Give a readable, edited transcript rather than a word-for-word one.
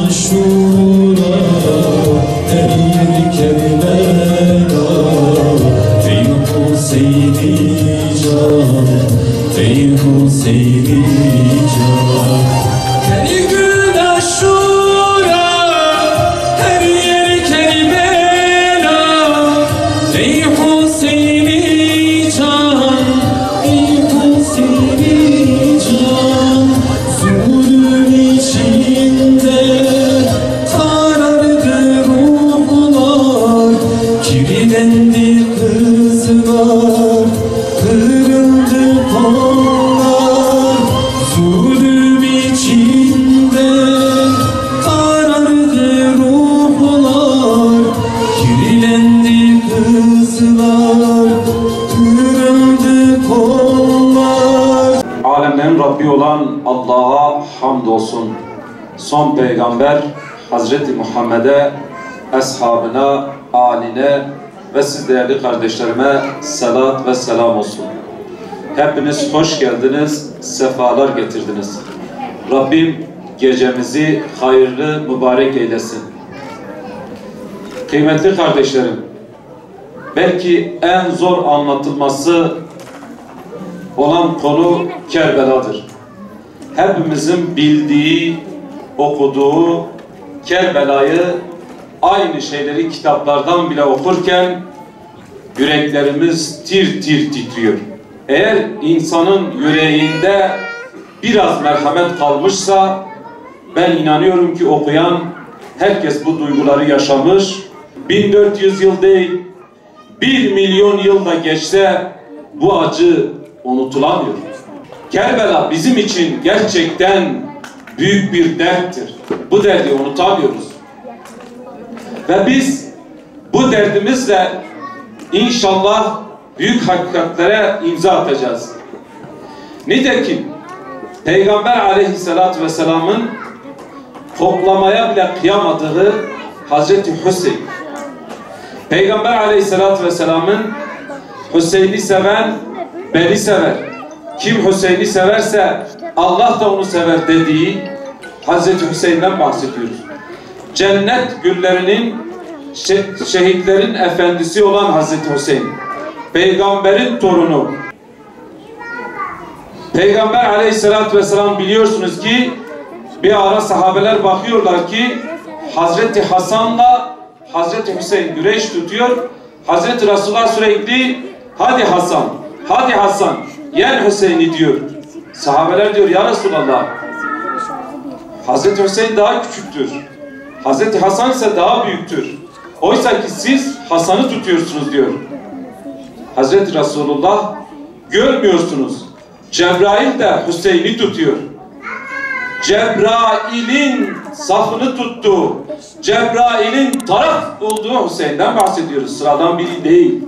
aşura her yeri Kerbela ey Hüseyin'i can ey Hüseyin'i can her gün aşura her yeri Kerbela ey Hüseyin'i can ey Hüseyin'i can zulüm içinde karardı ruhlar kirlendi kızlar kırıldı kollar zulüm içinde karardı ruhlar kirlendi kızlar kırıldı kollar. Alemlerin Rabbi olan Allah'a hamdolsun. Son peygamber Hazreti Muhammed'e, eshabına, aline ve siz değerli kardeşlerime salat ve selam olsun. Hepiniz hoş geldiniz, sefalar getirdiniz. Rabbim gecemizi hayırlı, mübarek eylesin. Kıymetli kardeşlerim, belki en zor anlatılması olan konu Kerbela'dır. Hepimizin bildiği, okuduğu Kerbela'yı aynı şeyleri kitaplardan bile okurken yüreklerimiz tir tir titriyor. Eğer insanın yüreğinde biraz merhamet kalmışsa ben inanıyorum ki okuyan herkes bu duyguları yaşamış. 1400 yıl değil, 1 milyon yılda geçse bu acı unutulamıyor. Kerbela bizim için gerçekten büyük bir derttir. Bu derdi unutamıyoruz. Ve biz bu derdimizle inşallah büyük hakikatlere imza atacağız. Nitekim Peygamber Aleyhisselatü Vesselam'ın koklamaya bile kıyamadığı Hazreti Hüseyin. Peygamber Aleyhisselatü Vesselam'ın Hüseyin'i seven beni sever. Kim Hüseyin'i severse Allah da onu sever dediği Hazreti Hüseyin'den bahsediyoruz. Cennet güllerinin şehitlerin efendisi olan Hazreti Hüseyin. Peygamberin torunu. Peygamber Aleyhisselatü Vesselam biliyorsunuz ki bir ara sahabeler bakıyorlar ki Hazreti Hasan'la Hazreti Hüseyin güreş tutuyor. Hazreti Resulullah sürekli hadi Hasan, hadi Hasan, yen Hüseyin'i diyor. Sahabeler diyor ya Resulallah, Hazreti Hüseyin daha küçüktür. Hazreti Hasan ise daha büyüktür. Oysa ki siz Hasan'ı tutuyorsunuz diyor. Hazreti Resulullah görmüyorsunuz. Cebrail de Hüseyin'i tutuyor. Cebrail'in safını tuttu. Cebrail'in taraf olduğu Hüseyin'den bahsediyoruz. Sıradan biri değil.